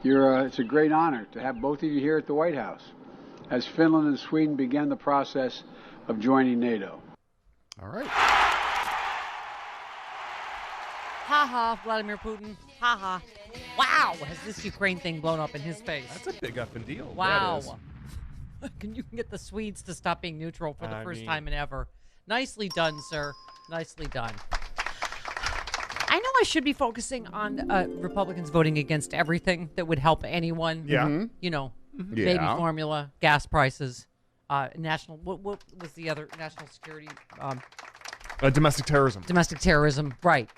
It's a great honor to have both of you here at the White House as Finland and Sweden began the process of joining NATO. All right. Ha-ha, Vladimir Putin. Ha-ha. Wow, has this Ukraine thing blown up in his face? That's a big effing deal. Wow. Can you get the Swedes to stop being neutral for the first time in ever? Nicely done, sir. Nicely done. I know I should be focusing on Republicans voting against everything that would help anyone. Yeah. Mm-hmm. You know, Yeah. baby formula, gas prices, national. What was the other national security? Domestic terrorism. Domestic terrorism, right?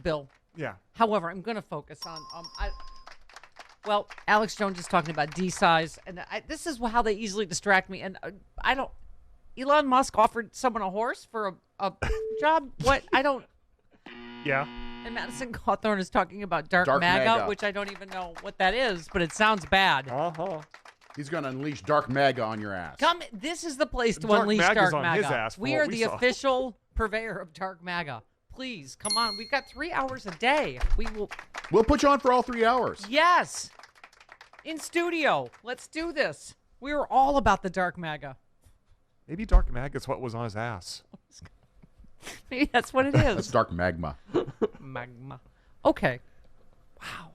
Bill. Yeah. However, I'm going to focus on. Alex Jones is talking about D-size, and this is how they easily distract me. And I don't. Elon Musk offered someone a horse for a job. What? I don't. Yeah. And Madison Cawthorn is talking about Dark MAGA, MAGA, which I don't even know what that is, but it sounds bad. Uh-huh. He's going to unleash Dark MAGA on your ass. This is the place to Dark unleash MAGA's Dark on MAGA. his ass from We what are we the saw. official purveyor of Dark MAGA. Please, come on. We've got 3 hours a day. We will. We'll put you on for all 3 hours. Yes. In studio. Let's do this. We are all about the Dark MAGA. Maybe Dark Maggots what was on his ass. Maybe that's what it is. That's Dark Magma. Magma. Okay. Wow.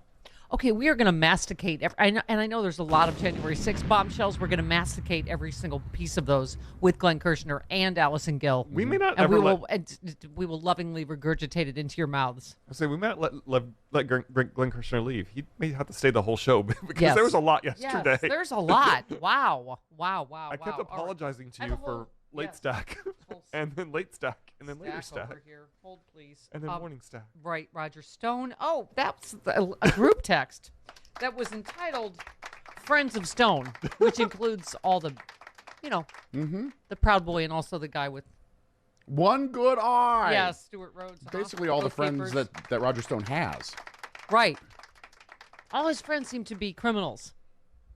Okay, we are going to masticate. I know there's a lot of January 6 bombshells. We're going to masticate every single piece of those with Glenn Kirshner and Allison Gill. We may not and ever we will lovingly regurgitate it into your mouths. I say we might let Glenn Kirshner leave. He may have to stay the whole show because Yes. there was a lot yesterday. Yes, there's a lot. Wow. I kept apologizing to you for late stack, and then late stack, and then later stack, over here. Hold, please. and then morning stack. Right, Roger Stone. Oh, that's a group text that was entitled Friends of Stone, which includes all the, the Proud Boy and also the guy with... One good eye. Yeah, Stuart Rhodes. Basically all the friends that Roger Stone has. Right. All his friends seem to be criminals,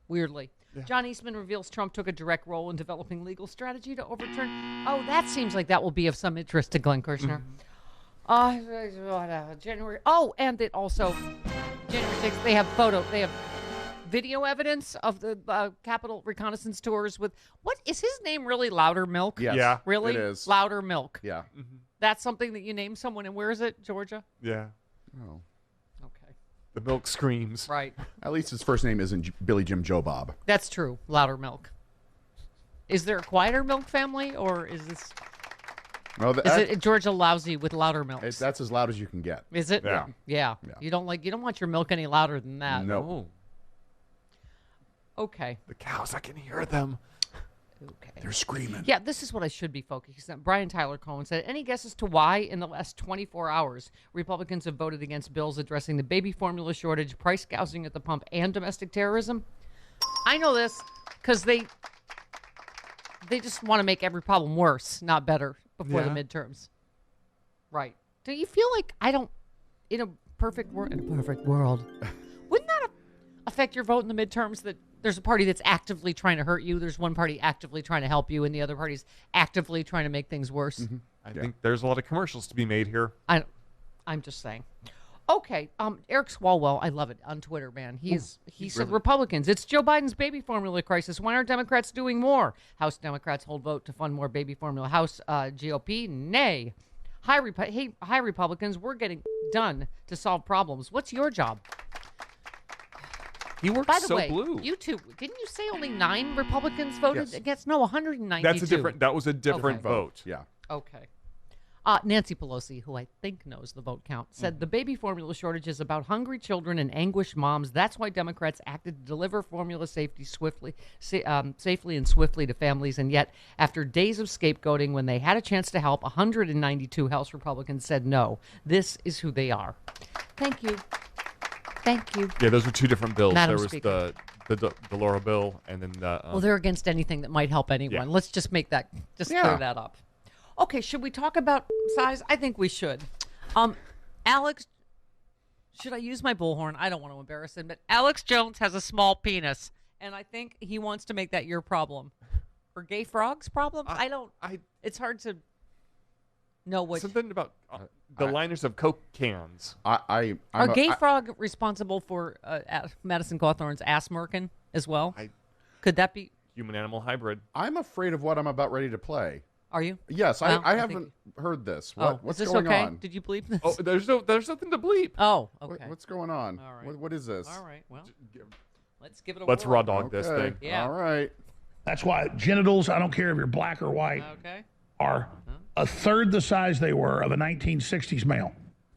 weirdly. Yeah. John Eastman reveals Trump took a direct role in developing legal strategy to overturn... Oh, that seems like that will be of some interest to Glenn Kirshner. January... Oh, and it also... January 6th, they have video evidence of the Capitol reconnaissance tours with... What? Is his name really Louder Milk? Yes, yeah. Really? It is. Louder Milk. Yeah. Mm-hmm. That's something that you name someone, and where is it? Georgia? Yeah. Oh. Okay. The milk screams. Right. At least his first name isn't Billy Jim Joe Bob. That's true. Louder Milk. Is there a quieter milk family, or is this... No, is it Georgia lousy with louder milks? That's as loud as you can get. Is it? Yeah. Yeah. You don't want your milk any louder than that. No. Okay. The cows, I can hear them. Okay. They're screaming. Yeah, this is what I should be focusing on. Brian Tyler Cohen said, any guesses to why in the last 24 hours Republicans have voted against bills addressing the baby formula shortage, price gouging at the pump, and domestic terrorism? I know this because they just want to make every problem worse, not better, before the midterms. Right. Do you feel like in a perfect world, wouldn't that affect your vote in the midterms that there's a party that's actively trying to hurt you, there's one party actively trying to help you, and the other party's actively trying to make things worse? Mm-hmm. I think there's a lot of commercials to be made here. I'm just saying. Okay, Eric Swalwell, I love it, on Twitter, man. He said, Republicans, it's Joe Biden's baby formula crisis. Why aren't Democrats doing more? House Democrats hold vote to fund more baby formula. House GOP, nay. Hi, Republicans, we're getting done to solve problems. What's your job? He works By the so way, blue. You two, didn't you say only 9 Republicans voted against? No, 192. That was a different vote. Yeah. Okay. Nancy Pelosi, who I think knows the vote count, said the baby formula shortage is about hungry children and anguished moms. That's why Democrats acted to deliver formula safely and swiftly to families. And yet, after days of scapegoating, when they had a chance to help, 192 House Republicans said no. This is who they are. Thank you. Thank you. Yeah, those were 2 different bills. Madam There was Speaker. the Laura bill, and then the... Well, they're against anything that might help anyone. Yeah. Let's just make that, clear that up. Okay, should we talk about size? I think we should. Alex, should I use my bullhorn? I don't want to embarrass him, but Alex Jones has a small penis, and I think he wants to make that your problem. Or gay frogs' problem? It's hard to... know what. Something about the liners of Coke cans. I'm Are gay frog responsible for Madison Cawthorn's ass merkin as well? Could that be Human-animal hybrid. I'm afraid of what I'm about ready to play. Are you? Yes, Well, I I haven't heard this. What's is this going okay? on? Did you bleep this? Oh, there's nothing to bleep. Oh, okay. What's going on? All right. What is this? All right. Well, let's give it a Let's whirl. raw dog this Okay. thing. Yeah. All right. That's why genitals, I don't care if you're black or white, Okay. are a third the size they were of a 1960s male.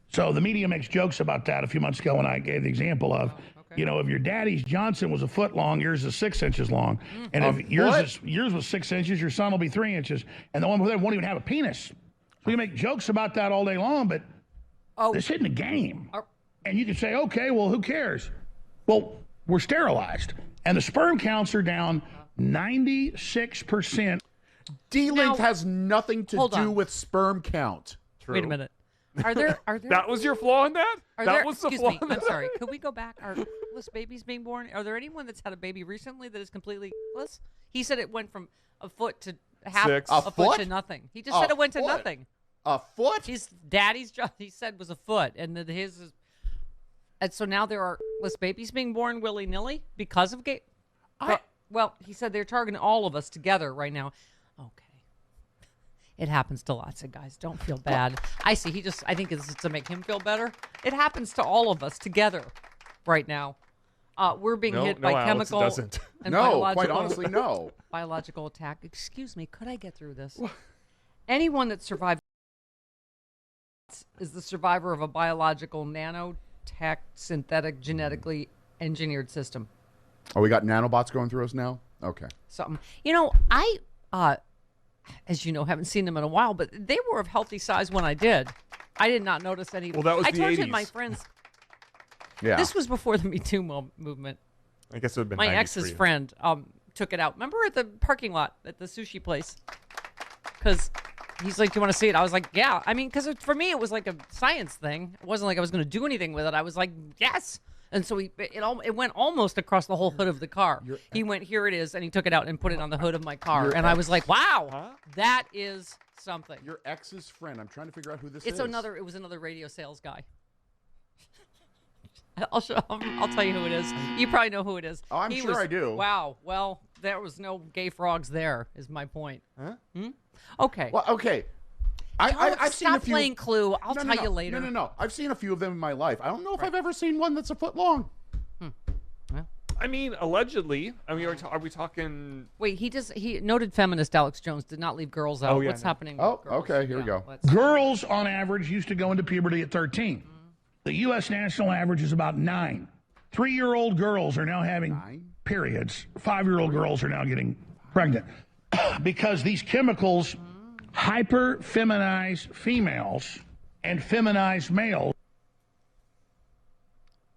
So the media makes jokes about that a few months ago when I gave the example of, you know, if your daddy's Johnson was a foot long, yours is 6 inches long. And if yours was 6 inches, your son will be 3 inches. And the one with them won't even have a penis. So you make jokes about that all day long, but this isn't a game. And you can say, okay, well, who cares? Well, we're sterilized. And the sperm counts are down 96%. D-length has nothing to do with sperm count. True. Wait a minute. Are there? That was your flaw in that? That was the excuse flaw me, in that? I'm sorry. Could we go back? Are less babies being born? Are there anyone that's had a baby recently that is completely less? He said it went from a foot to half 6. a foot foot to nothing. He just said it went to foot? nothing. A foot? His daddy's job, he said, was a foot, and then his is. And so now there are less babies being born willy nilly because of gay. Well, he said they're targeting all of us together right now. Okay. It happens to lots of guys. Don't feel bad. I see. I think it's to make him feel better. It happens to all of us together right now. We're being hit by Alex, chemical it doesn't. and No, biological, quite honestly, no. biological attack. Excuse me. Could I get through this? Anyone that survived is the survivor of a biological nanotech synthetic genetically engineered system. Oh, we got nanobots going through us now? Okay. Something. You know, I as you know, haven't seen them in a while, but they were of healthy size when I did. I did not notice any. Well, that was I the told you 80s. my friends. Yeah. This was before the Me Too movement. I guess it would have been My 90s ex's for you. friend took it out. Remember at the parking lot at the sushi place? Because he's like, "Do you want to see it?" I was like, "Yeah." I mean, because for me, it was like a science thing. It wasn't like I was going to do anything with it. I was like, "Yes." And so it went almost across the whole hood of the car. He went, "Here it is," and he took it out and put it on the hood of my car. And I was like, "Wow, that is something." Your ex's friend. I'm trying to figure out who this It is. was another radio sales guy. I'll tell you who it is. You probably know who it is. Oh, I'm sure I do. Wow. Well, there was no gay frogs there, is my point. Huh? Okay. Well, okay. I've seen a Stop few. playing Clue. I'll tell you later. No. I've seen a few of them in my life. I don't know if I've ever seen one that's a foot long. I mean, allegedly. I mean, are we talking? Wait, he noted feminist Alex Jones did not leave girls out. Oh, yeah, What's no. happening with Oh, girls? okay, here we go. Girls, on average, used to go into puberty at 13. The U.S. national average is about 9. 3-year-old girls are now having periods. 5-year-old girls are now getting pregnant because these chemicals hyper-feminize females and feminize males.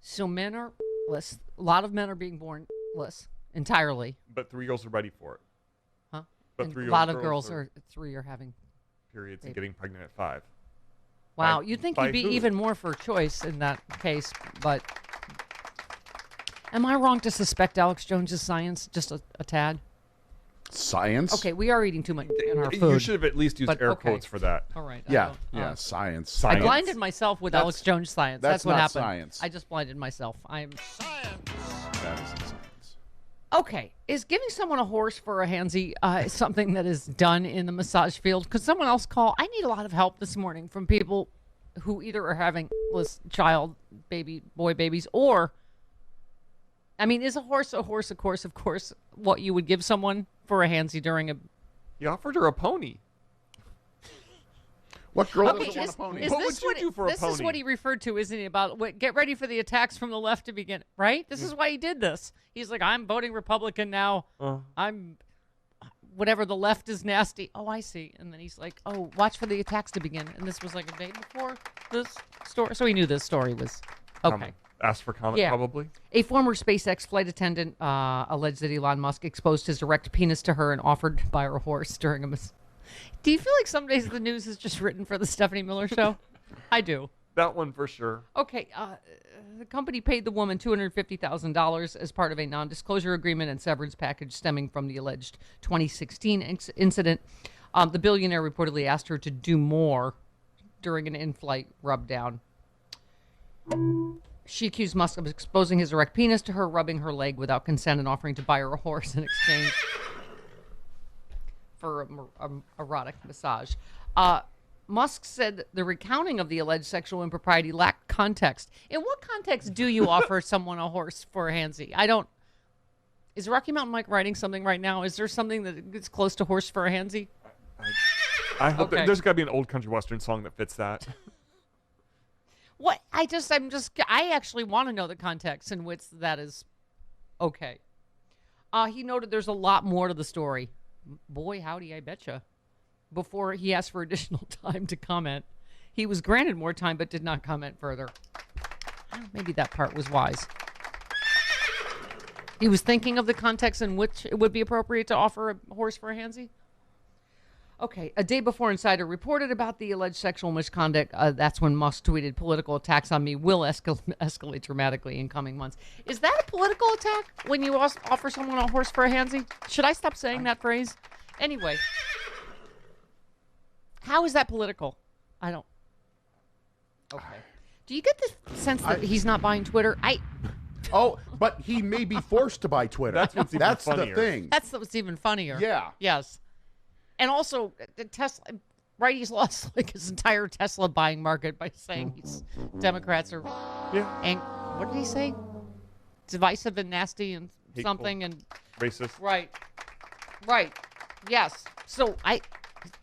So men are less. A lot of men are being born less entirely. But 3 girls are ready for it. Huh? But And 3 a lot of girls are 3 are having. periods and getting pregnant at 5. Wow, By- you'd think by you'd be who? even more for choice in that case, but am I wrong to suspect Alex Jones is science just a tad? Science? Okay, we are eating too much in our You food. should have at least used But, air okay. quotes for that. All right. Yeah, I science. I blinded myself with Alex Jones science. that's That's what not happened. science. I just blinded myself. That isn't science. Okay. Is giving someone a horse for a handsy something that is done in the massage field? Could someone else call? I need a lot of help this morning from people who either are having boy babies, or, I mean, is a horse, of course, what you would give someone for a handsy during a... He offered her a pony. What girl Okay, doesn't want a pony? What would you do for a This is pony? what he referred to, isn't he? About get ready for the attacks from the left to begin, right? This is why he did this. He's like, I'm voting Republican now. I'm whatever, the left is nasty. Oh, I see. And then he's like, oh, watch for the attacks to begin. And this was like a day before this story. So he knew this story was okay. Asked for comment, Yeah. probably. A former SpaceX flight attendant alleged that Elon Musk exposed his erect penis to her and offered to buy her a horse during a Do you feel like some days the news is just written for the Stephanie Miller Show? I do. That one for sure. Okay, the company paid the woman $250,000 as part of a non-disclosure agreement and severance package stemming from the alleged 2016 incident. The billionaire reportedly asked her to do more during an in-flight rub-down. She accused Musk of exposing his erect penis to her, rubbing her leg without consent, and offering to buy her a horse in exchange for an erotic massage. Musk said the recounting of the alleged sexual impropriety lacked context. In what context do you offer someone a horse for a handsy? Is Rocky Mountain Mike writing something right now? Is there something that gets close to horse for a handsy? I hope there's got to be an old country western song that fits that. What? I actually want to know the context in which that is okay. He noted there's a lot more to the story. Boy, howdy, I betcha. Before he asked for additional time to comment. He was granted more time but did not comment further. Maybe that part was wise. He was thinking of the context in which it would be appropriate to offer a horse for a handsy. Okay, a day before Insider reported about the alleged sexual misconduct, that's when Musk tweeted, "Political attacks on me will escalate dramatically in coming months." Is that a political attack when you offer someone a horse for a handsy? Should I stop saying that phrase? Anyway, how is that political? I don't. Okay. Do you get the sense that he's not buying Twitter? Oh, but he may be forced to buy Twitter. That's what's even funnier. The thing. That's what's even funnier. Yeah. Yes. And also, the Tesla, right? He's lost like his entire Tesla buying market by saying Democrats are. Yeah. And what did he say? Divisive and nasty and Hateful. Something and Racist. Right. Yes. So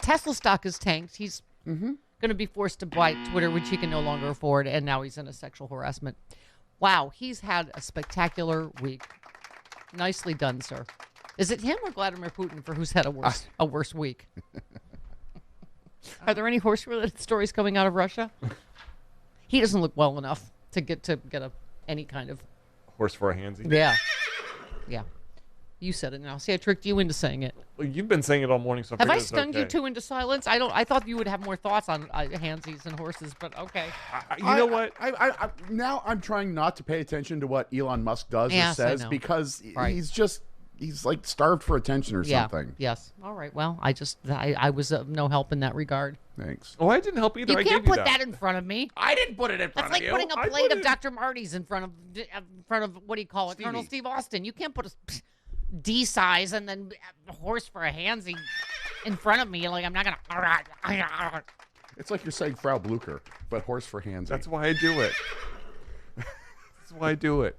Tesla stock is tanked. He's going to be forced to buy Twitter, which he can no longer afford, and now he's in a sexual harassment. Wow, he's had a spectacular week. Nicely done, sir. Is it him or Vladimir Putin for who's had a worse week? Are there any horse-related stories coming out of Russia? He doesn't look well enough to get any kind of Horse for a handsy. Yeah. You said it now. See, I tricked you into saying it. Well, you've been saying it all morning, so Have I stunned you two into silence? I thought you would have more thoughts on handsies and horses, but okay. You know what? Now I'm trying not to pay attention to what Elon Musk does or says because he's like starved for attention or something. Yes. All right. Well, I was of no help in that regard. Thanks. Oh, I didn't help either. You can't put that in front of me. I didn't put it in front of you. That's like putting a plate of Dr. Marty's in front of what do you call it, Stevie. Colonel Steve Austin. You can't put a D size and then a horse for a handsy in front of me. Like I'm not gonna. It's like you're saying Frau Blucher, but horse for handsy. That's why I do it. That's why I do it.